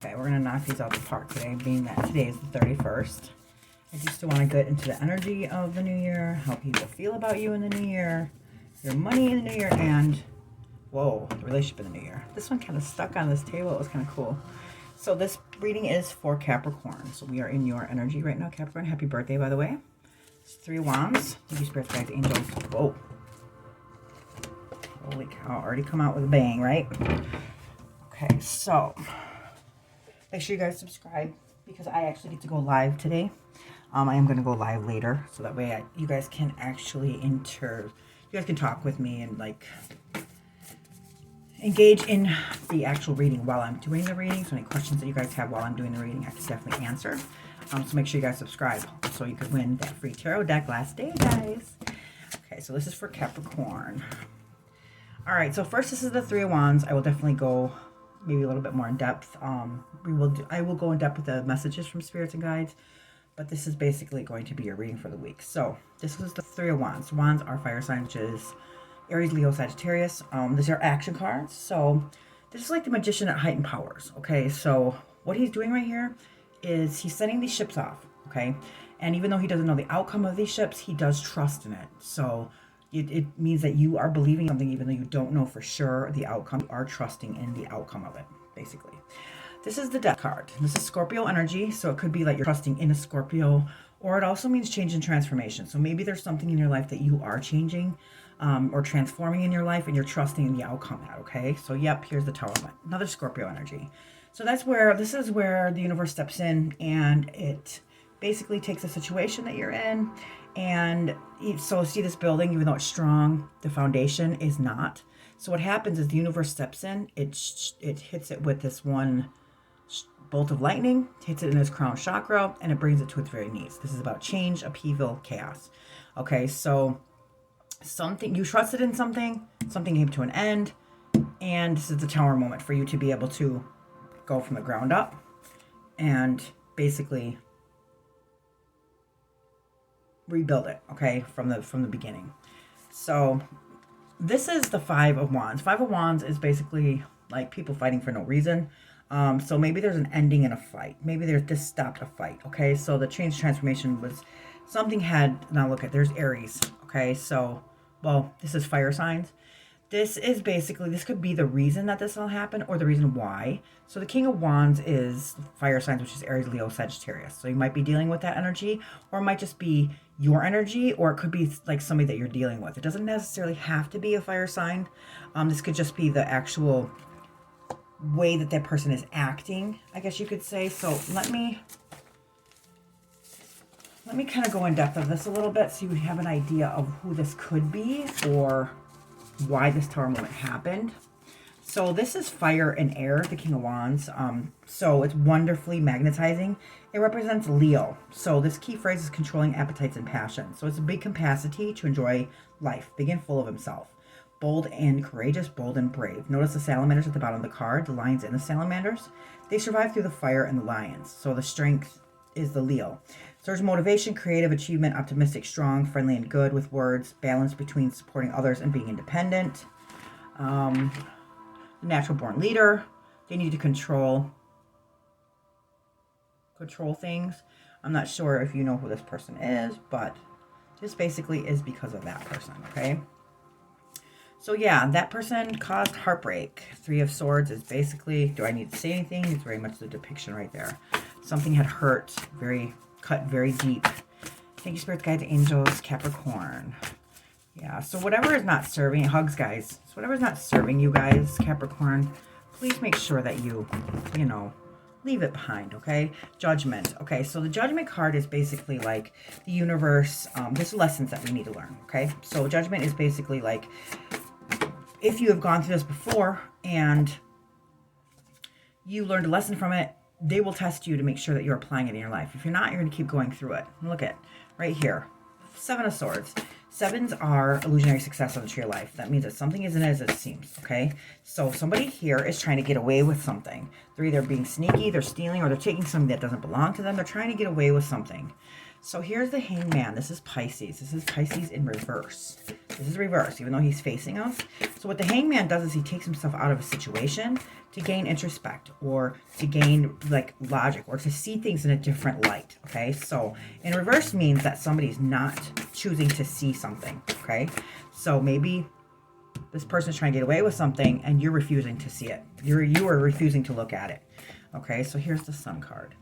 Okay, we're going to knock these out the park today, being that today is the 31st. I just want to get into the energy of the new year, how people feel about you in the new year, your money in the new year, and, whoa, the relationship in the new year. This one kind of stuck on this table. It was kind of cool. So this reading is for Capricorn. So we are in your energy right now, Capricorn. Happy birthday, by the way. It's 3 of Wands. Thank you, Spirit Guides, Angels. Whoa. Holy cow, already come out with a bang, right? Okay, so make sure you guys subscribe because I actually get to go live today. I am going to go live later so that way you guys can actually you guys can talk with me and like engage in the actual reading while I'm doing the reading. So any questions that you guys have while I'm doing the reading, I can definitely answer. So make sure you guys subscribe so you could win that free tarot deck last day, guys. Okay, so this is for Capricorn. All right, so first this is the 3 of Wands. I will definitely go maybe a little bit more in depth. I will go in depth with the messages from spirits and guides, but this is basically going to be your reading for the week. So this is the 3 of Wands. Wands are fire signs, which is Aries, Leo, Sagittarius. These are action cards. So this is like the magician at heightened powers. Okay, so what he's doing right here is he's sending these ships off. Okay, and even though he doesn't know the outcome of these ships, he does trust in it. So it means that you are believing something even though you don't know for sure the outcome. You are trusting in the outcome of it, basically. This is the Death card. This is Scorpio energy, so it could be like you're trusting in a Scorpio, or it also means change and transformation. So maybe there's something in your life that you are changing or transforming in your life, and you're trusting in the outcome of that, okay? So yep, here's the Tower, another Scorpio energy. So this is where the universe steps in, and it basically takes a situation that you're in. And so see this building, even though it's strong, the foundation is not. So what happens is the universe steps in, it hits it with this one bolt of lightning, hits it in its crown chakra, and it brings it to its very knees. This is about change, upheaval, chaos. Okay, so something, you trusted in something came to an end, and this is the Tower moment for you to be able to go from the ground up and basically rebuild it, okay, from the beginning. So this is the 5 of Wands. 5 of Wands is basically like people fighting for no reason. So maybe there's an ending in a fight. Maybe this stopped a fight, okay? So the change transformation was something now look at, there's Aries, okay? So, well, this is fire signs. This is basically, this could be the reason that this all happened or the reason why. So the King of Wands is fire signs, which is Aries, Leo, Sagittarius. So you might be dealing with that energy, or it might just be your energy, or it could be like somebody that you're dealing with. It doesn't necessarily have to be a fire sign. This could just be the actual way that person is acting, I guess you could say. So let me kind of go in depth of this a little bit so you have an idea of who this could be or why this Tower moment happened. So this is fire and air, the King of Wands. So it's wonderfully magnetizing. It represents Leo. So this key phrase is controlling appetites and passions. So it's a big capacity to enjoy life, big and full of himself. Bold and courageous, bold and brave. Notice the salamanders at the bottom of the card, the lions and the salamanders. They survive through the fire and the lions. So the strength is the Leo. So there's motivation, creative achievement, optimistic, strong, friendly, and good with words, balance between supporting others and being independent. Natural born leader. They need to control things. I'm not sure if you know who this person is, but this basically is because of that person, okay? So yeah, that person caused heartbreak. 3 of Swords is basically, do I need to say anything? It's very much the depiction right there. Something had hurt, cut very deep. Thank you, Spirit Guides, Angels, Capricorn. Yeah, so whatever is not serving, hugs, guys. So whatever is not serving you guys, Capricorn, please make sure that you leave it behind, okay? Judgment. Okay, so the Judgment card is basically like the universe. There's lessons that we need to learn, okay? So Judgment is basically like, if you have gone through this before and you learned a lesson from it, they will test you to make sure that you're applying it in your life. If you're not, you're going to keep going through it. Look at right here, 7 of Swords. 7s are illusionary success on the tree of life. That means that something isn't as it seems, okay? So somebody here is trying to get away with something. They're either being sneaky, they're stealing, or they're taking something that doesn't belong to them. They're trying to get away with something. So here's the Hangman. This is Pisces. This is Pisces in reverse. This is reverse, even though he's facing us. So what the Hangman does is he takes himself out of a situation to gain introspect, or to gain like logic, or to see things in a different light. Okay, so in reverse means that somebody's not choosing to see something. Okay, so maybe this person's trying to get away with something and you're refusing to see it. You are refusing to look at it. Okay, so here's the Sun card.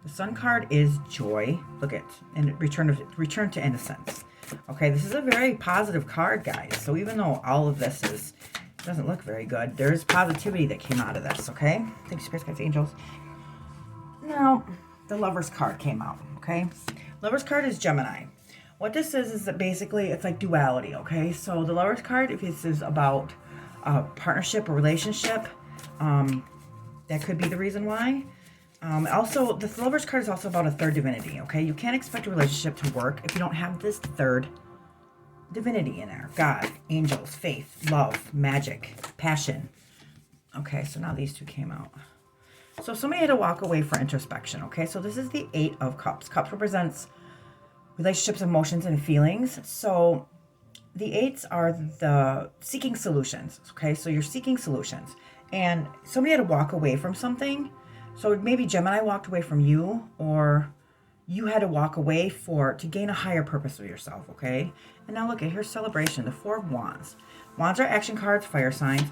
The Sun card is joy. Look at, and return to innocence. Okay, this is a very positive card, guys. So even though all of this doesn't look very good, there's positivity that came out of this. Okay, thanks, Spirit Guides, Angels. Now, the Lover's card came out. Okay, Lover's card is Gemini. What this is that basically it's like duality. Okay, so the Lover's card, if this is about a partnership or relationship, that could be the reason why. Also, the Lover's card is also about a third divinity, okay? You can't expect a relationship to work if you don't have this third divinity in there. God, angels, faith, love, magic, passion. Okay, so now these two came out. So somebody had to walk away for introspection, okay? So this is the 8 of Cups. Cups represents relationships, emotions, and feelings. So the 8s are the seeking solutions, okay? So you're seeking solutions. And somebody had to walk away from something. So maybe Gemini walked away from you, or you had to walk away to gain a higher purpose of yourself, okay? And now look at, here's celebration, the 4 of Wands. Wands are action cards, fire signs.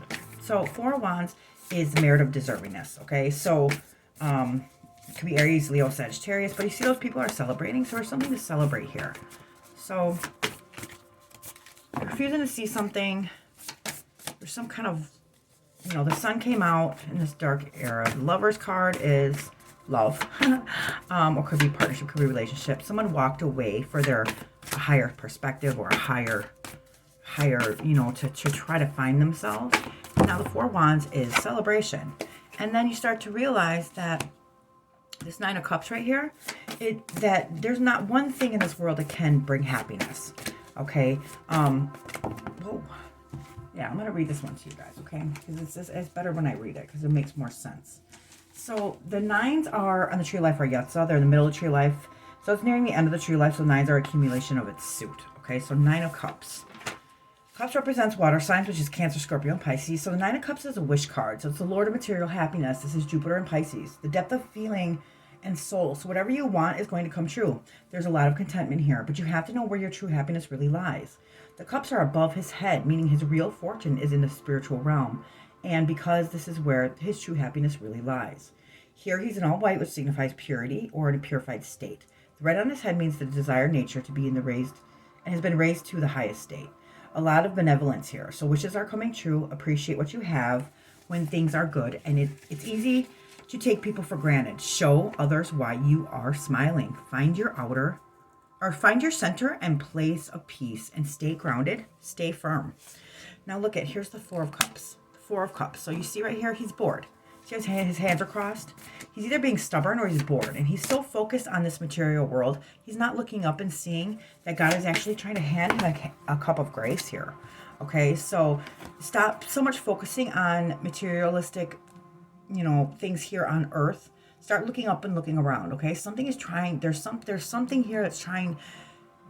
So 4 of Wands is the merit of deservingness, okay? So it could be Aries, Leo, Sagittarius, but you see those people are celebrating, so there's something to celebrate here. So refusing to see something, there's some kind of, you know, the Sun came out in this dark era. The Lover's card is love, or could be partnership, could be relationship. Someone walked away for their higher perspective, or a higher, you know, to try to find themselves. Now the 4 of Wands is celebration, and then you start to realize that this 9 of Cups right here, that there's not one thing in this world that can bring happiness. Okay. Whoa. Yeah, I'm going to read this one to you guys, okay? Because it's better when I read it, because it makes more sense. So the 9s are on the Tree of Life, or Yatza. They're in the middle of the Tree of Life. So it's nearing the end of the Tree of Life, so 9s are accumulation of its suit, okay? So 9 of Cups. Cups represents water signs, which is Cancer, Scorpio, and Pisces. So the 9 of Cups is a wish card. So it's the Lord of material happiness. This is Jupiter and Pisces. The depth of feeling and soul. So whatever you want is going to come true. There's a lot of contentment here, but you have to know where your true happiness really lies. The cups are above his head, meaning his real fortune is in the spiritual realm. And because this is where his true happiness really lies. Here he's in all white, which signifies purity, or in a purified state. The red on his head means the desired nature to be in the raised, and has been raised to the highest state. A lot of benevolence here. So wishes are coming true. Appreciate what you have when things are good. And it's easy to take people for granted. Show others why you are smiling. Find your center and place of peace, and stay grounded, stay firm. Now look at, here's the 4 of Cups. 4 of Cups. So you see right here, he's bored. See his hands are crossed? He's either being stubborn or he's bored. And he's so focused on this material world, he's not looking up and seeing that God is actually trying to hand him a cup of grace here. Okay, so stop so much focusing on materialistic, you know, things here on earth. Start looking up and looking around, okay? Something is trying, there's something here that's trying,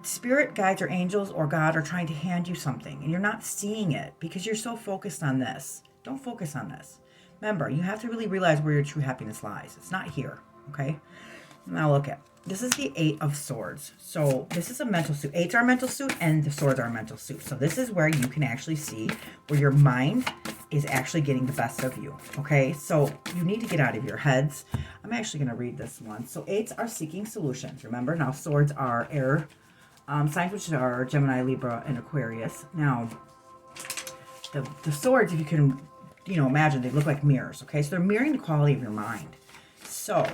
spirit guides or angels or God are trying to hand you something, and you're not seeing it because you're so focused on this. Don't focus on this. Remember, you have to really realize where your true happiness lies. It's not here, okay? Now look at, this is the 8 of Swords. So this is a mental suit. 8s are a mental suit, and the Swords are a mental suit. So this is where you can actually see where your mind is actually getting the best of you, okay? So you need to get out of your heads. I'm actually going to read this one. So 8s are seeking solutions. Remember, now Swords are air signs, which are Gemini, Libra, and Aquarius. Now, the Swords, if you can, you know, imagine, they look like mirrors, okay? So they're mirroring the quality of your mind. So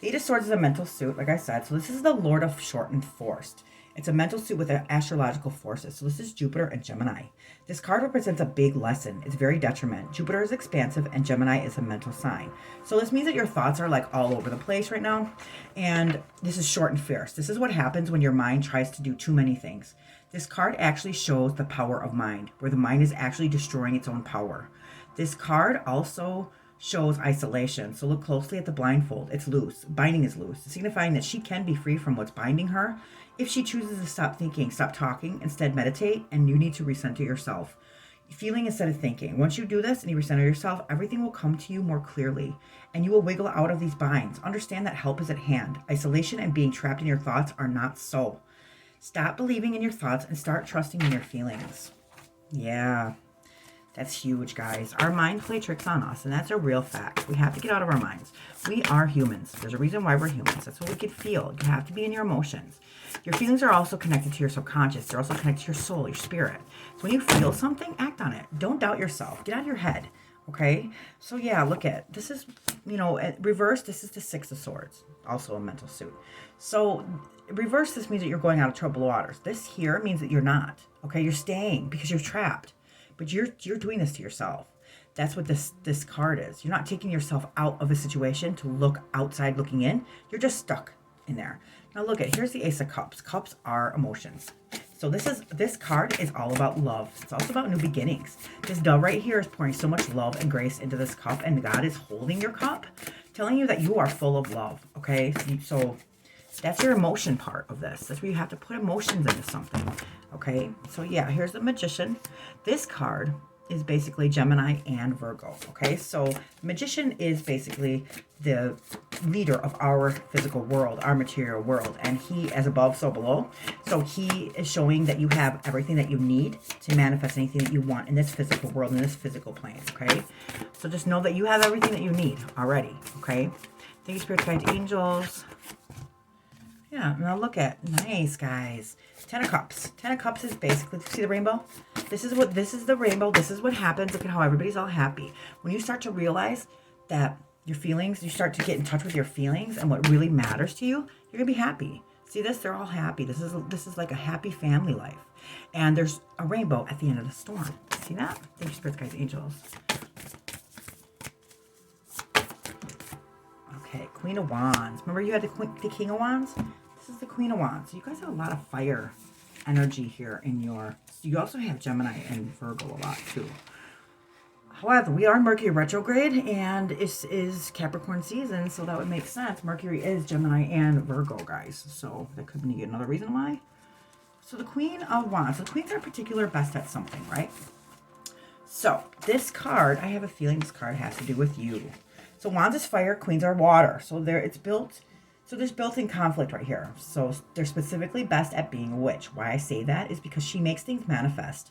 the 8 of Swords is a mental suit, like I said. So this is the Lord of Shortened Forced. It's a mental suit with astrological forces. So this is Jupiter and Gemini. This card represents a big lesson. It's very detriment. Jupiter is expansive and Gemini is a mental sign. So this means that your thoughts are like all over the place right now. And this is short and fierce. This is what happens when your mind tries to do too many things. This card actually shows the power of mind, where the mind is actually destroying its own power. This card also shows isolation. So look closely at the blindfold. It's loose. Binding is loose, signifying that she can be free from what's binding her if she chooses to stop thinking, stop talking, instead meditate, and you need to recenter yourself. Feeling instead of thinking. Once you do this and you recenter yourself, everything will come to you more clearly and you will wiggle out of these binds. Understand that help is at hand. Isolation and being trapped in your thoughts are not so. Stop believing in your thoughts and start trusting in your feelings. Yeah, that's huge, guys. Our mind play tricks on us, and that's a real fact. We have to get out of our minds. We are humans. There's a reason why we're humans. That's what we can feel. You have to be in your emotions. Your feelings are also connected to your subconscious. They're also connected to your soul, your spirit. So when you feel something, act on it. Don't doubt yourself. Get out of your head. Okay? So yeah, look at, this is, reverse, this is the Six of Swords. Also a mental suit. So reverse, this means that you're going out of troubled waters. This here means that you're not. Okay? You're staying because you're trapped. But you're doing this to yourself. That's what this card is. You're not taking yourself out of a situation to look outside looking in. You're just stuck in there. Now look at, here's the Ace of Cups. Cups are emotions. So this card is all about love. It's also about new beginnings. This dove right here is pouring so much love and grace into this cup, and God is holding your cup, telling you that you are full of love. Okay, so that's your emotion part of this. That's where you have to put emotions into something. Okay, so yeah, here's the Magician. This card is basically Gemini and Virgo. Okay, so Magician is basically the leader of our physical world, our material world, and he, as above, so below. So he is showing that you have everything that you need to manifest anything that you want in this physical world, in this physical plane. Okay, so just know that you have everything that you need already. Okay, thank you, Spirit Guides, Angels. Yeah, now look at, nice, guys. Ten of Cups. Ten of Cups is basically, see the rainbow? This is the rainbow. This is what happens. Look at how everybody's all happy. When you start to realize that your feelings, you start to get in touch with your feelings and what really matters to you, you're going to be happy. See this? They're all happy. This is like a happy family life. And there's a rainbow at the end of the storm. See that? Thank you, Spirits, Guides, Angels. Okay, Queen of Wands. Remember you had the King of Wands? This is the Queen of Wands. So you guys have a lot of fire energy here in your... You also have Gemini and Virgo a lot too. However, we are in Mercury retrograde and this is Capricorn season, so that would make sense. Mercury is Gemini and Virgo, guys. So that could be another reason why. So the Queen of Wands. The Queens are in particular best at something, right? So this card, I have a feeling this card has to do with you. So Wands is fire, Queens are water. So there's built-in conflict right here. So they're specifically best at being a witch. Why I say that is because she makes things manifest.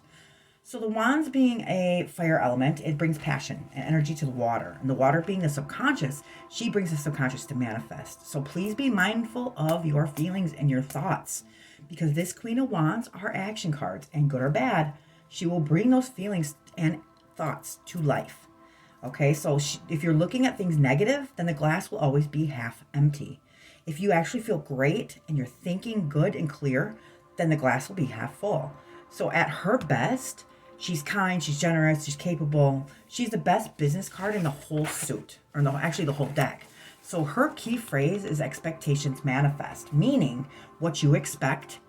So the Wands being a fire element, it brings passion and energy to the water. And the water being the subconscious, she brings the subconscious to manifest. So please be mindful of your feelings and your thoughts. Because this Queen of Wands are action cards. And good or bad, she will bring those feelings and thoughts to life. Okay, so if you're looking at things negative, then the glass will always be half empty. If you actually feel great and you're thinking good and clear, then the glass will be half full. So at her best, she's kind, she's generous, she's capable. She's the best business card in the whole suit, or actually the whole deck. So her key phrase is expectations manifest, meaning what you expect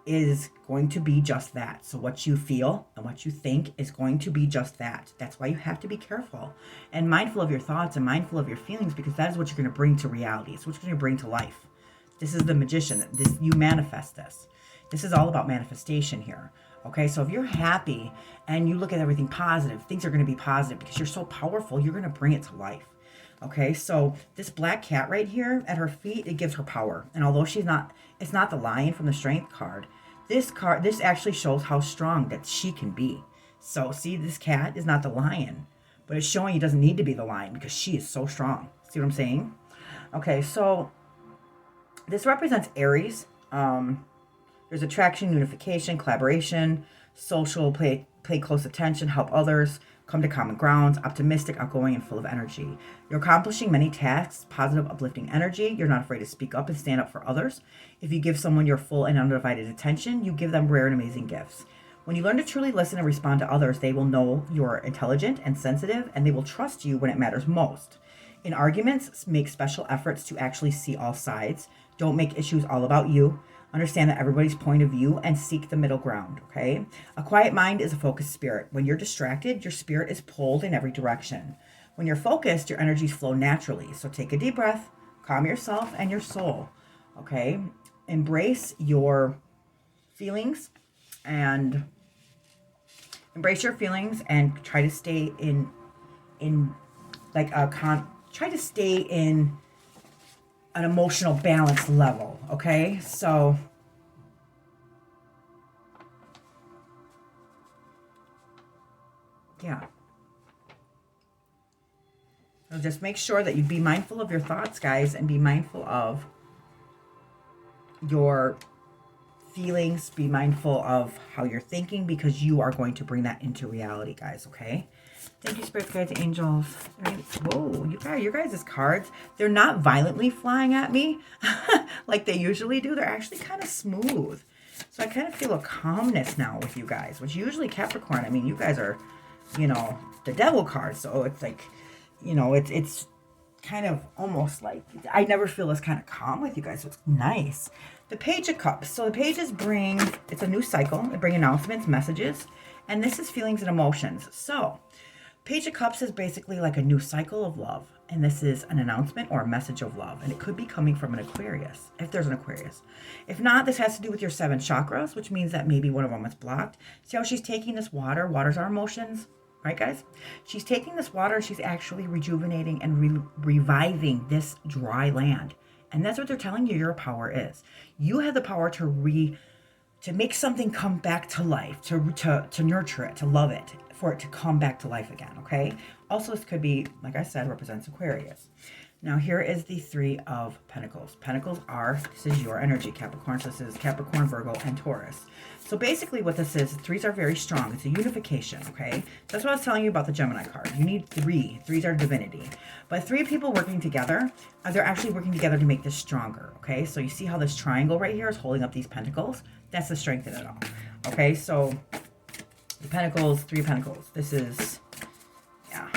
is going to be just that. So what you feel and what you think is going to be just that. That's why you have to be careful and mindful of your thoughts and mindful of your feelings, because that is what you're going to bring to reality. It's what you're going to bring to life. This is the Magician. You manifest this. This is all about manifestation here. Okay, so if you're happy and you look at everything positive, things are going to be positive because you're so powerful, you're going to bring it to life. Okay, so this black cat right here at her feet, it gives her power. And although it's not the lion from the Strength card, this actually shows how strong that she can be. So see, this cat is not the lion, but it's showing you doesn't need to be the lion because she is so strong. See what I'm saying? Okay, so this represents Aries. There's attraction, unification, collaboration, social, pay close attention, help others, come to common grounds, optimistic, outgoing, and full of energy. You're accomplishing many tasks, positive, uplifting energy. You're not afraid to speak up and stand up for others. If you give someone your full and undivided attention, you give them rare and amazing gifts. When you learn to truly listen and respond to others, they will know you're intelligent and sensitive, and they will trust you when it matters most. In arguments, make special efforts to actually see all sides. Don't make issues all about you. Understand that everybody's point of view and seek the middle ground, okay? A quiet mind is a focused spirit. When you're distracted, your spirit is pulled in every direction. When you're focused, your energies flow naturally. So take a deep breath, calm yourself and your soul, okay? Embrace your feelings and try to stay in like a try to stay in an emotional balance level, okay? So yeah. So just make sure that you be mindful of your thoughts, guys, and be mindful of your feelings. Be mindful of how you're thinking, because you are going to bring that into reality, guys, okay? Thank you, spirits, guides, angels. Whoa, you guys' cards, they're not violently flying at me like they usually do. They're actually kind of smooth. So I kind of feel a calmness now with you guys, which usually Capricorn, I mean, you guys are, you know, the devil card. So it's like, you know, it's kind of almost like, I never feel this kind of calm with you guys. So it's nice. The Page of Cups. So the pages bring, it's a new cycle. They bring announcements, messages, and this is feelings and emotions. So Page of Cups is basically like a new cycle of love. And this is an announcement or a message of love. And it could be coming from an Aquarius, if there's an Aquarius. If not, this has to do with your 7 chakras, which means that maybe one of them is blocked. See how she's taking this water? Water's our emotions. Right, guys? She's taking this water. She's actually rejuvenating and reviving this dry land. And that's what they're telling you your power is. You have the power to make something come back to life, to nurture it, to love it, for it to come back to life again, okay? Also, this could be, like I said, represents Aquarius. Now, here is the 3 of Pentacles. Pentacles this is your energy, Capricorn. So this is Capricorn, Virgo, and Taurus. So basically what this is, 3s are very strong. It's a unification, okay? That's what I was telling you about the Gemini card. You need 3. 3s are divinity. But 3 people working together, they're actually working together to make this stronger, okay? So you see how this triangle right here is holding up these pentacles? That's the strength in it all, okay? So the Pentacles, 3 Pentacles. This is, yeah.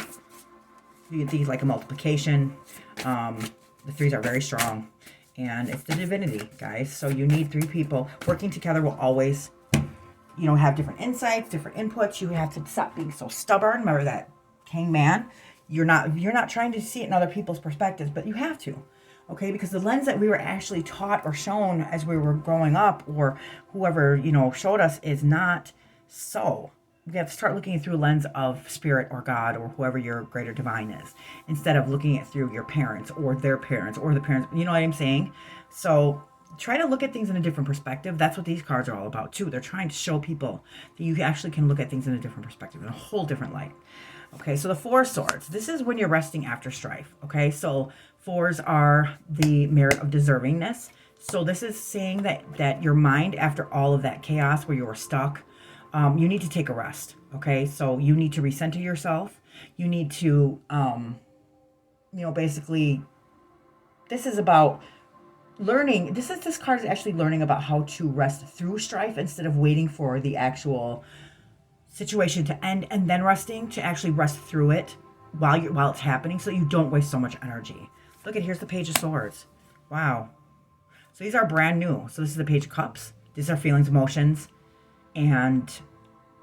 You get these like a multiplication. The 3s are very strong. And it's the divinity, guys. So you need 3 people. Working together will always, you know, have different insights, different inputs. You have to stop being so stubborn. Remember that hangman. You're not trying to see it in other people's perspectives, but you have to. Okay, because the lens that we were actually taught or shown as we were growing up, or whoever, you know, showed us, is not so. We have to start looking through a lens of spirit or God or whoever your greater divine is, instead of looking at through your parents or their parents or the parents. You know what I'm saying? So try to look at things in a different perspective. That's what these cards are all about too. They're trying to show people that you actually can look at things in a different perspective, in a whole different light. Okay, so the 4 swords. This is when you're resting after strife. Okay, so 4s are the merit of deservingness. So this is saying that your mind, after all of that chaos where you were stuck, you need to take a rest, okay? So you need to recenter yourself. You need to, you know, basically, this is about learning. This card is actually learning about how to rest through strife instead of waiting for the actual situation to end and then resting, to actually rest through it while it's happening, so you don't waste so much energy. Look at, here's the Page of Swords. Wow. So these are brand new. So this is the Page of Cups. These are feelings, emotions, and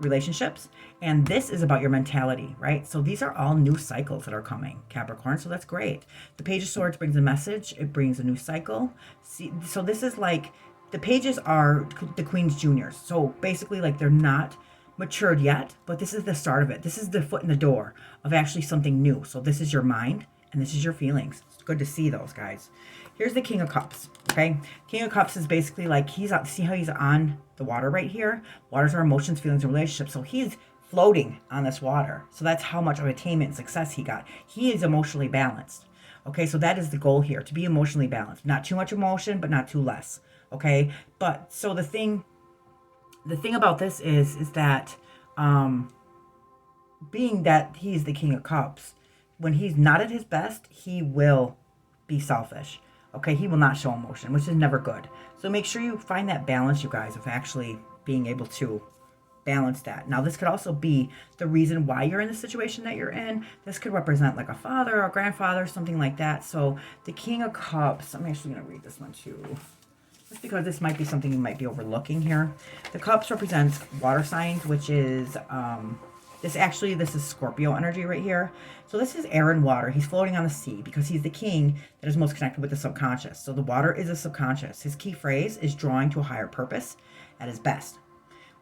relationships, and this is about your mentality, right? So these are all new cycles that are coming, Capricorn, so that's great. The Page of Swords brings a message. It brings a new cycle. See, so this is like, the pages are the Queen's juniors, so basically like they're not matured yet, but this is the start of it. This is the foot in the door of actually something new. So this is your mind and this is your feelings. It's good to see those, guys. Here's the King of Cups, okay? King of Cups is basically like, see how he's on the water right here? Water's our emotions, feelings, and relationships. So he's floating on this water. So that's how much of attainment and success he got. He is emotionally balanced. Okay, so that is the goal here, to be emotionally balanced. Not too much emotion, but not too less. Okay? But so the thing about this is that being that he's the King of Cups, when he's not at his best, he will be selfish. Okay, he will not show emotion, which is never good. So make sure you find that balance, you guys, of actually being able to balance that. Now, this could also be the reason why you're in the situation that you're in. This could represent like a father or a grandfather, something like that. So the King of Cups, I'm actually going to read this one too, just because this might be something you might be overlooking here. The Cups represents water signs, which is This is Scorpio energy right here. So this is air and water. He's floating on the sea because he's the king that is most connected with the subconscious. So the water is the subconscious. His key phrase is drawing to a higher purpose at his best.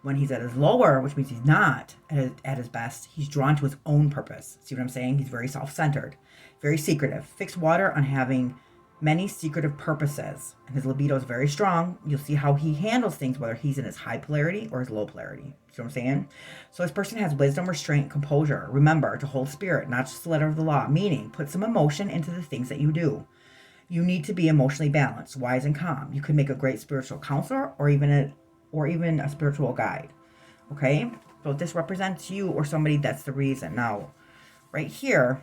When he's at his lower, which means he's not at his best, he's drawn to his own purpose. See what I'm saying? He's very self-centered, very secretive. Fixed water on having many secretive purposes. And his libido is very strong. You'll see how he handles things, whether he's in his high polarity or his low polarity. See what I'm saying? So this person has wisdom, restraint, composure. Remember to hold spirit, not just the letter of the law, meaning put some emotion into the things that you do. You need to be emotionally balanced, wise, and calm. You could make a great spiritual counselor or even a spiritual guide. Okay? So if this represents you or somebody, that's the reason. Now, right here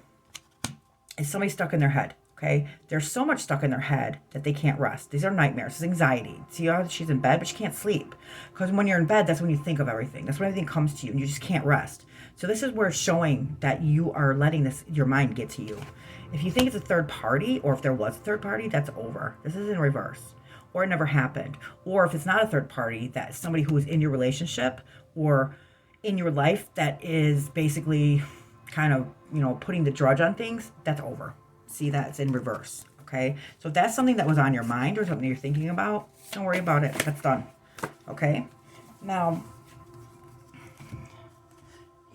is somebody stuck in their head. Okay, they're so much stuck in their head that they can't rest. These are nightmares. It's anxiety. See how she's in bed, but she can't sleep. Because when you're in bed, that's when you think of everything. That's when everything comes to you, and you just can't rest. So this is where it's showing that you are letting your mind get to you. If you think it's a third party, or if there was a third party, that's over. This is in reverse. Or it never happened. Or if it's not a third party, that's somebody who is in your relationship or in your life that is basically kind of, putting the drudge on things, that's over. See, that's in reverse. Okay, so if that's something that was on your mind or something you're thinking about, don't worry about it. That's done. Okay, now,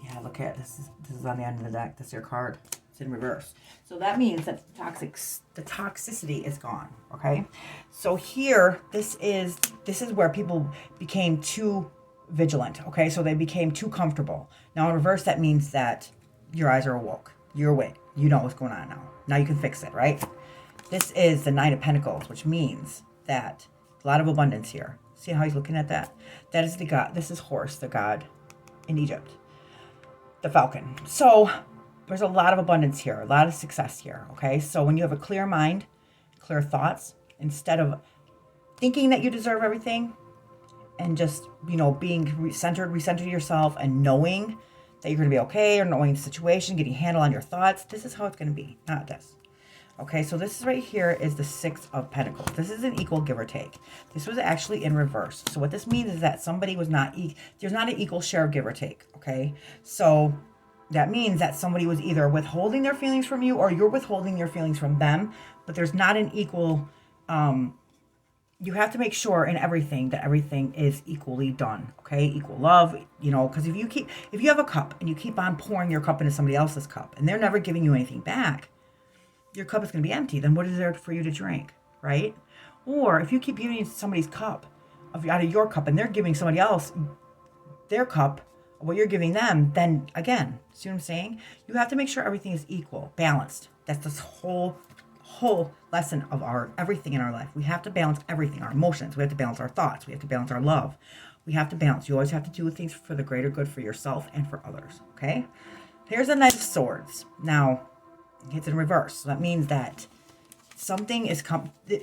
yeah, look at this. This is on the end of the deck. This is your card. It's in reverse. So that means that the toxicity is gone. Okay, so here, this is where people became too vigilant. Okay, so they became too comfortable. Now in reverse, that means that your eyes are awoke. You're awake. You know what's going on now. Now you can fix it, right? This is the Nine of Pentacles, which means that a lot of abundance here. See how he's looking at that? That is the god. This is Horus, the god in Egypt. The falcon. So there's a lot of abundance here, a lot of success here, okay? So when you have a clear mind, clear thoughts, instead of thinking that you deserve everything and just, being recenter yourself and knowing that you're going to be okay, or knowing the situation, getting a handle on your thoughts. This is how it's going to be, not this. Okay, so this right here is the Six of Pentacles. This is an equal give or take. This was actually in reverse. So what this means is that somebody was not, there's not an equal share of give or take, okay? So that means that somebody was either withholding their feelings from you or you're withholding your feelings from them, but there's not an equal, you have to make sure in everything that everything is equally done, okay? Equal love, because if you have a cup and you keep on pouring your cup into somebody else's cup and they're never giving you anything back, your cup is going to be empty. Then what is there for you to drink, right? Or if you keep giving somebody's cup out of your cup and they're giving somebody else their cup, what you're giving them, then again, see what I'm saying? You have to make sure everything is equal, balanced. That's this whole lesson of everything in our life. We have to balance everything, our emotions. We have to balance our thoughts. We have to balance our love. We have to balance. You always have to do things for the greater good for yourself and for others, okay? Here's the Knight of Swords. Now, it's in reverse. So that means that something is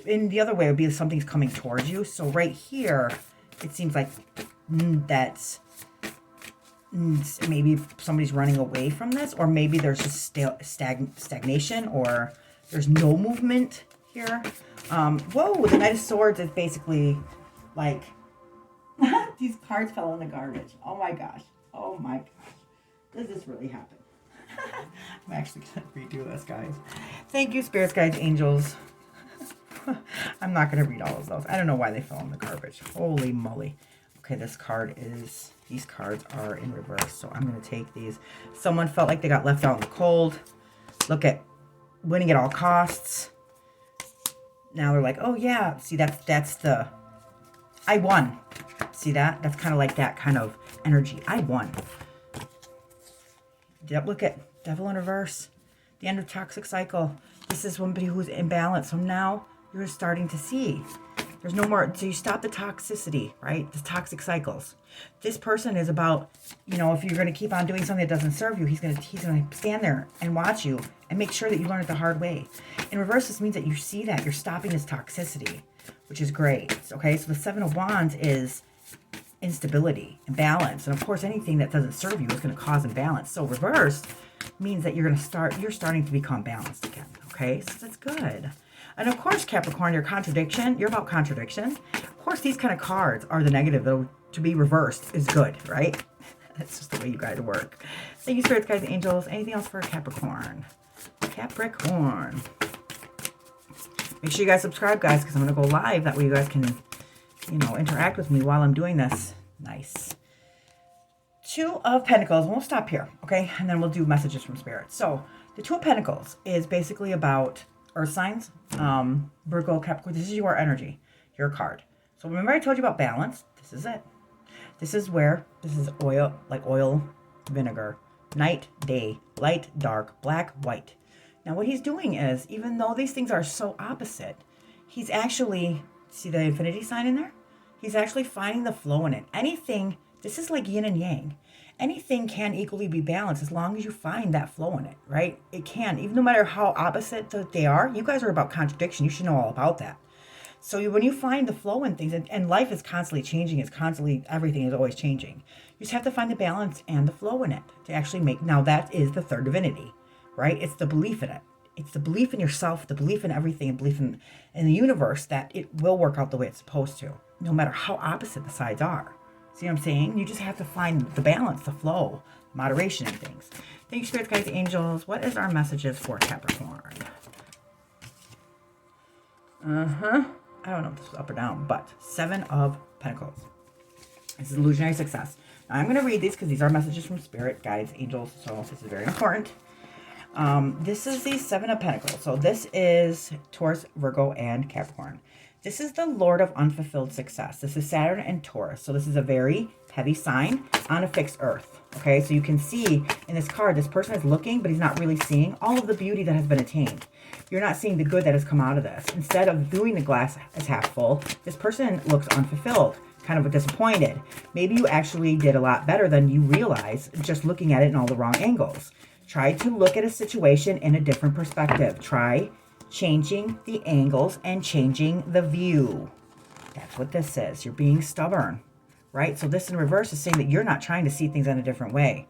in the other way, it would be something's coming towards you. So right here, it seems like that's maybe somebody's running away from this, or maybe there's just stagnation, or there's no movement here. Whoa, the Knight of Swords is basically like, these cards fell in the garbage. Oh my gosh. Oh my gosh. Does this really happen? I'm actually going to redo this, guys. Thank you, spirits, guides, angels. I'm not going to read all of those. I don't know why they fell in the garbage. Holy moly. Okay, these cards are in reverse. So I'm going to take these. Someone felt like they got left out in the cold. Look at winning at all costs. Now they're like, oh yeah, see, that's the, I won. See that? That's kind of like that kind of energy. I won. Look at Devil in reverse. The end of toxic cycle. This is somebody who's imbalanced. So now you're starting to see. There's no more. So you stop the toxicity, right? The toxic cycles. This person is about, if you're going to keep on doing something that doesn't serve you, he's going to stand there and watch you and make sure that you learn it the hard way. In reverse, this means that you see that you're stopping this toxicity, which is great. Okay, so the Seven of Wands is instability, imbalance, and of course anything that doesn't serve you is going to cause imbalance. So reverse means that you're starting to become balanced again. Okay, so that's good. And of course, Capricorn, you're about contradiction. Of course, these kind of cards are the negative, though. To be reversed is good, right? That's just the way you guys work. Thank you, spirits, guys, angels. Anything else for Capricorn? Capricorn. Make sure you guys subscribe, guys, because I'm going to go live. That way you guys can, you know, interact with me while I'm doing this. Nice. Two of Pentacles. We'll stop here, okay? And then we'll do messages from Spirit. So the Two of Pentacles is basically about earth signs. Virgo, Capricorn. This is your energy, your card. So remember I told you about balance? This is it. This is where, this is oil, like oil, vinegar, night, day, light, dark, black, white. Now what he's doing is, even though these things are so opposite, he's actually, see the infinity sign in there? He's actually finding the flow in it. Anything, this is like yin and yang. Anything can equally be balanced as long as you find that flow in it, right? It can, even no matter how opposite they are. You guys are about contradiction. You should know all about that. So when you find the flow in things, and life is constantly changing, it's constantly, everything is always changing. You just have to find the balance and the flow in it to actually make, now that is the third divinity, right? It's the belief in it. It's the belief in yourself, the belief in everything, and belief in the universe that it will work out the way it's supposed to, no matter how opposite the sides are. See what I'm saying? You just have to find the balance, the flow, moderation in things. Thank you, spirits, guys, angels. What is our messages for Capricorn? I don't know if this is up or down, but Seven of Pentacles. This is illusionary success. Now, I'm going to read these because these are messages from Spirit, guides, angels, so this is very important. This is the Seven of Pentacles. So this is Taurus, Virgo, and Capricorn. This is the Lord of unfulfilled success. This is Saturn and Taurus. So this is a very heavy sign on a fixed earth. Okay, so you can see in this card, this person is looking, but he's not really seeing all of the beauty that has been attained. You're not seeing the good that has come out of this. Instead of viewing the glass as half full, this person looks unfulfilled, kind of disappointed. Maybe you actually did a lot better than you realize just looking at it in all the wrong angles. Try to look at a situation in a different perspective. Try changing the angles and changing the view. That's what this is. You're being stubborn, right? So this in reverse is saying that you're not trying to see things in a different way.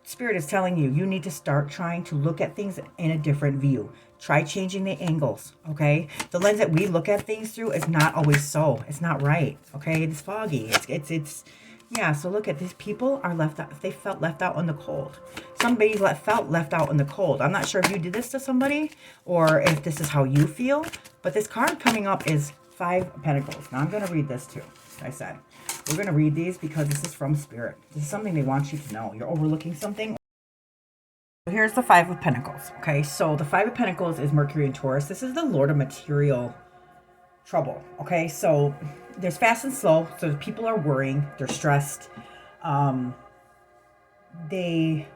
Spirit is telling you, you need to start trying to look at things in a different view. Try changing the angles, okay? The lens that we look at things through is not always so. It's not right, okay? It's foggy. Yeah, so look at these people are left out. They felt left out in the cold. Somebody felt left out in the cold. I'm not sure if you did this to somebody or if this is how you feel, but this card coming up is Five of Pentacles. Now I'm going to read this too, like I said. We're going to read these because this is from Spirit. This is something they want you to know. You're overlooking something. Here's the Five of Pentacles, okay? So the Five of Pentacles is Mercury and Taurus. This is the Lord of material trouble, okay? So there's fast and slow. So people are worrying. They're stressed. They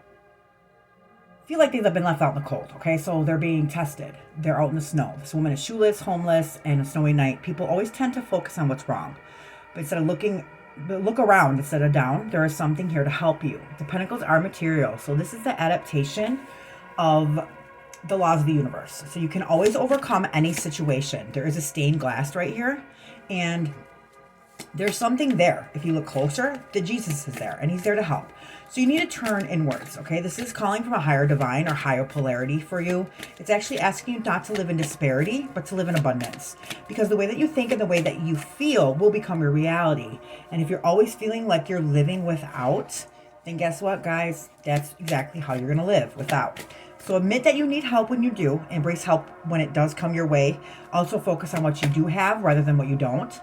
feel like they've been left out in the cold, okay? So they're being tested. They're out in the snow. This woman is shoeless, homeless, and a snowy night. People always tend to focus on what's wrong. But instead of look around instead of down. There is something here to help you. The Pentacles are material. So this is the adaptation of the laws of the universe. So you can always overcome any situation. There is a stained glass right here. And there's something there. If you look closer, the Jesus is there. And he's there to help. So you need to turn inwards, okay? This is calling from a higher divine or higher polarity for you. It's actually asking you not to live in disparity, but to live in abundance. Because the way that you think and the way that you feel will become your reality. And if you're always feeling like you're living without, then guess what, guys? That's exactly how you're going to live, without. So admit that you need help when you do. Embrace help when it does come your way. Also focus on what you do have rather than what you don't.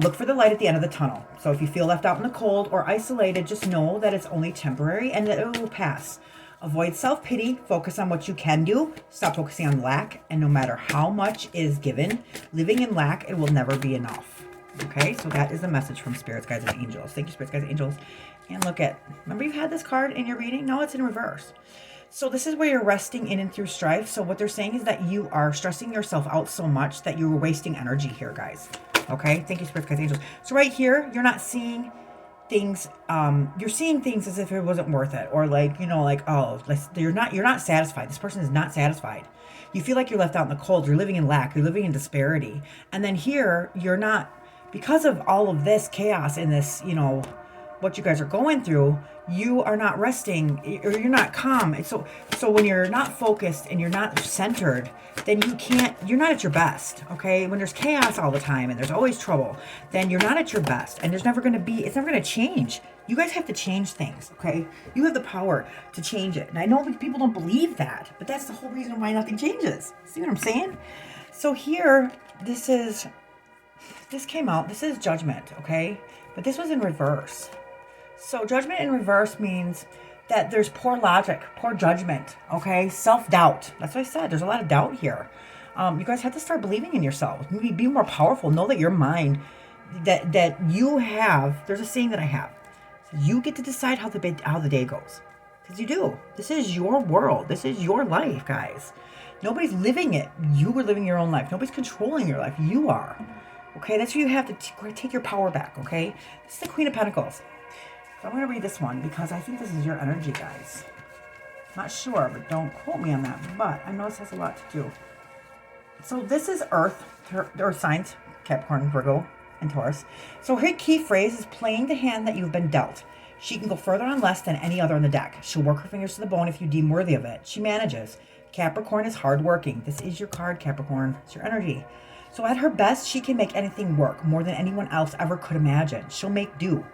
Look for the light at the end of the tunnel. So if you feel left out in the cold or isolated, just know that it's only temporary and that it will pass. Avoid self-pity. Focus on what you can do. Stop focusing on lack. And no matter how much is given, living in lack, it will never be enough. Okay, so that is the message from Spirits, Guides, and Angels. Thank you, Spirits, Guides, and Angels. And look at, remember you've had this card in your reading? No, it's in reverse. So this is where you're resting in and through strife. So what they're saying is that you are stressing yourself out so much that you're wasting energy here, guys. Okay, thank you, Spirits, Guides, Angels. So right here, you're not seeing things, you're seeing things as if it wasn't worth it. Or like, you know, like, oh, you're not satisfied. This person is not satisfied. You feel like you're left out in the cold. You're living in lack. You're living in disparity. And then here, you're not, because of all of this chaos and this, you know, what you guys are going through, you are not resting or you're not calm. So when you're not focused and you're not centered, then you're not at your best. Okay. When there's chaos all the time and there's always trouble, then you're not at your best and it's never going to change. You guys have to change things, okay? You have the power to change it. And I know people don't believe that, but that's the whole reason why nothing changes. See what I'm saying? So here, this came out. This is judgment, okay? But this was in reverse. So judgment in reverse means that there's poor logic, poor judgment, okay? Self-doubt. That's what I said. There's a lot of doubt here. You guys have to start believing in yourselves. Maybe be more powerful. Know that your mind, that you have, there's a saying that I have. You get to decide how the day goes. Because you do. This is your world. This is your life, guys. Nobody's living it. You are living your own life. Nobody's controlling your life. You are. Okay, that's where you have to take your power back, okay? This is the Queen of Pentacles. So I'm going to read this one because I think this is your energy, guys. Not sure, but don't quote me on that. But I know this has a lot to do. So this is Earth, Earth signs, Capricorn, Virgo, and Taurus. So her key phrase is playing the hand that you've been dealt. She can go further on less than any other on the deck. She'll work her fingers to the bone if you deem worthy of it. She manages. Capricorn is hardworking. This is your card, Capricorn. It's your energy. So at her best, she can make anything work more than anyone else ever could imagine. She'll make do.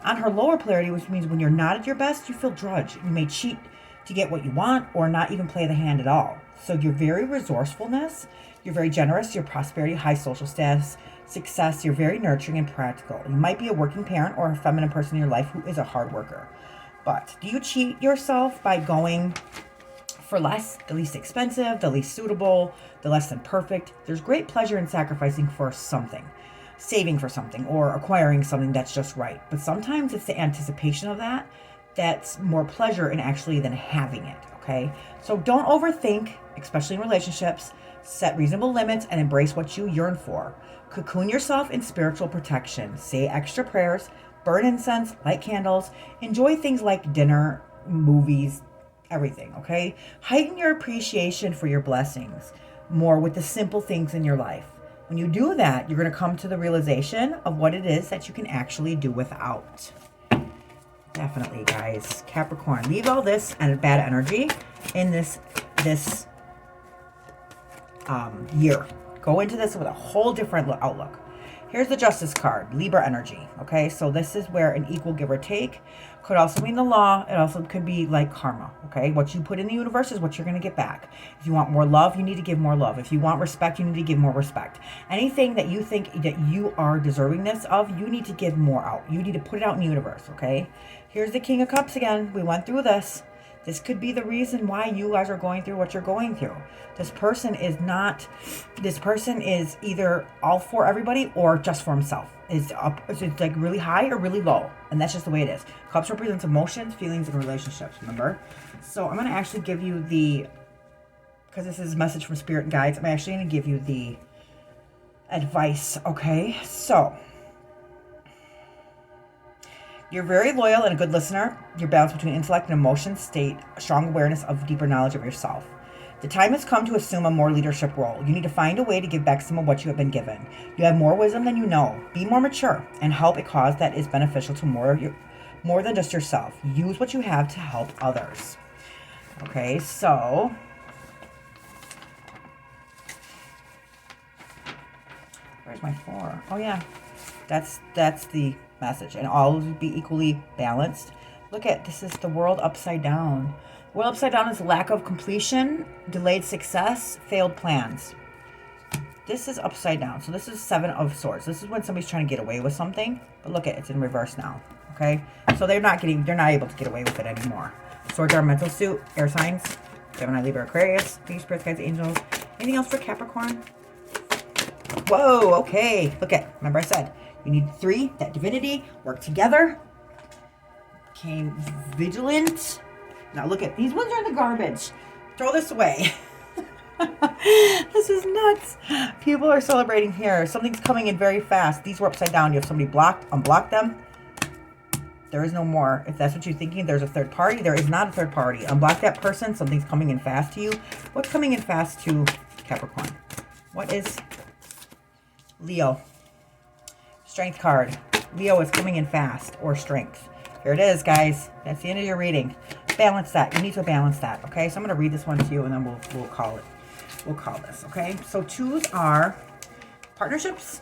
On her lower polarity, which means when you're not at your best, you feel drudge. You may cheat to get what you want or not even play the hand at all. So your very resourcefulness, you're very generous, your prosperity, high social status, success, you're very nurturing and practical. You might be a working parent or a feminine person in your life who is a hard worker. But do you cheat yourself by going for less, the least expensive, the least suitable, the less than perfect? There's great pleasure in sacrificing for something, saving for something, or acquiring something that's just right. But sometimes it's the anticipation of that that's more pleasure in actually than having it, okay? So don't overthink, especially in relationships. Set reasonable limits and embrace what you yearn for. Cocoon yourself in spiritual protection. Say extra prayers, burn incense, light candles, enjoy things like dinner, movies, everything, okay? Heighten your appreciation for your blessings more with the simple things in your life. When you do that, you're going to come to the realization of what it is that you can actually do without. Definitely, guys. Capricorn, leave all this and bad energy in this year. Go into this with a whole different outlook. Here's the Justice card, Libra energy. Okay, so this is where an equal give or take could also mean the law. It also could be like karma. Okay, what you put in the universe is what you're going to get back. If you want more love, you need to give more love. If you want respect, you need to give more respect. Anything that you think that you are deservingness of, you need to give more out. You need to put it out in the universe. Okay, here's the King of Cups again. We went through this. This could be the reason why you guys are going through what you're going through. This person is either all for everybody or just for himself. It's like really high or really low. And that's just the way it is. Cups represents emotions, feelings, and relationships, remember? So I'm going to actually give you because this is a message from Spirit and Guides, I'm actually going to give you the advice, okay? So you're very loyal and a good listener. You're balanced between intellect and emotion, state a strong awareness of deeper knowledge of yourself. The time has come to assume a more leadership role. You need to find a way to give back some of what you have been given. You have more wisdom than you know. Be more mature and help a cause that is beneficial to more than just yourself. Use what you have to help others. Okay, so where's my 4? Oh yeah, that's the message, and all will be equally balanced. Look at this, is the world upside down. The world upside down is lack of completion, delayed success, failed plans. This is upside down. So this is 7 of Swords. This is when somebody's trying to get away with something. But look at it's in reverse now. Okay? So they're not able to get away with it anymore. Swords are a mental suit, air signs, Gemini, Libra, Aquarius, Peace, Spirits, Guides, Angels. Anything else for Capricorn? Whoa, okay. Look at, remember I said, you need 3, that divinity, work together. Came vigilant. Now look at, these ones are in the garbage. Throw this away. This is nuts. People are celebrating here. Something's coming in very fast. These were upside down. You have somebody blocked, unblock them. There is no more. If that's what you're thinking, there's a third party. There is not a third party. Unblock that person. Something's coming in fast to you. What's coming in fast to Capricorn? What is Leo? Strength card. Leo is coming in fast, or strength. Here it is, guys. That's the end of your reading. Balance that. You need to balance that, okay? So I'm going to read this one to you, and then we'll call it. We'll call this, okay? So 2s are partnerships.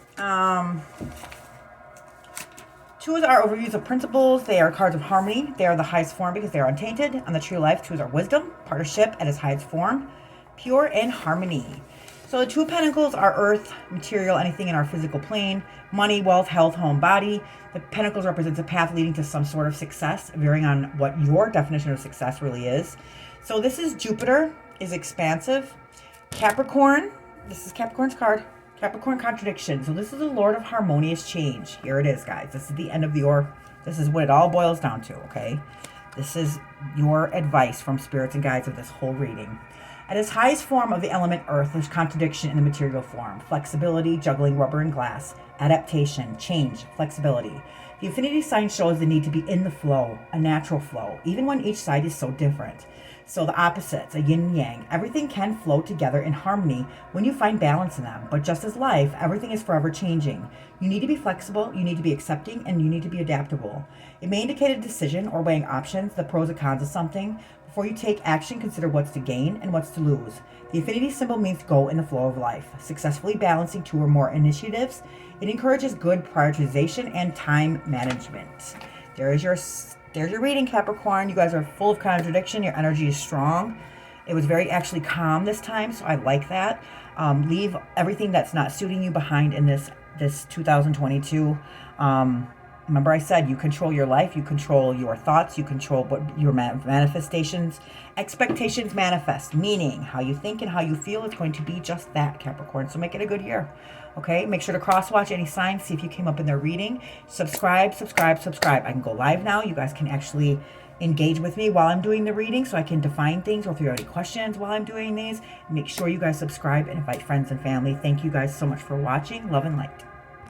2 Twos are overviews of principles. They are cards of harmony. They are the highest form because they are untainted. On the tree of life, twos are wisdom, partnership at its highest form, pure and harmony. So the Two of Pentacles are earth, material, anything in our physical plane, money, wealth, health, home, body. The Pentacles represents a path leading to some sort of success, varying on what your definition of success really is. So this is Jupiter, is expansive. Capricorn, this is Capricorn's card. Capricorn contradiction. So this is the Lord of harmonious change. Here it is, guys. This is the end of this is what it all boils down to, okay? This is your advice from spirits and guides of this whole reading. At its highest form of the element earth, there's contradiction in the material form. Flexibility, juggling rubber and glass. Adaptation, change, flexibility. The infinity sign shows the need to be in the flow, a natural flow, even when each side is so different. So the opposites, a yin and yang, everything can flow together in harmony when you find balance in them. But just as life, everything is forever changing. You need to be flexible, you need to be accepting, and you need to be adaptable. It may indicate a decision or weighing options, the pros and cons of something. Before you take action, consider what's to gain and what's to lose. The infinity symbol means go in the flow of life, successfully balancing two or more initiatives. It encourages good prioritization and time management. There's your reading, Capricorn. You guys are full of contradiction. Your energy is strong. It was very actually calm this time, so I like that. Leave everything that's not suiting you behind in this 2022. Remember I said you control your life, you control your thoughts, you control what your manifestations. Expectations manifest, meaning how you think and how you feel is going to be just that, Capricorn. So make it a good year, okay? Make sure to cross-watch any signs, see if you came up in their reading. Subscribe. I can go live now. You guys can actually engage with me while I'm doing the reading so I can define things, or if you have any questions while I'm doing these. Make sure you guys subscribe and invite friends and family. Thank you guys so much for watching. Love and light.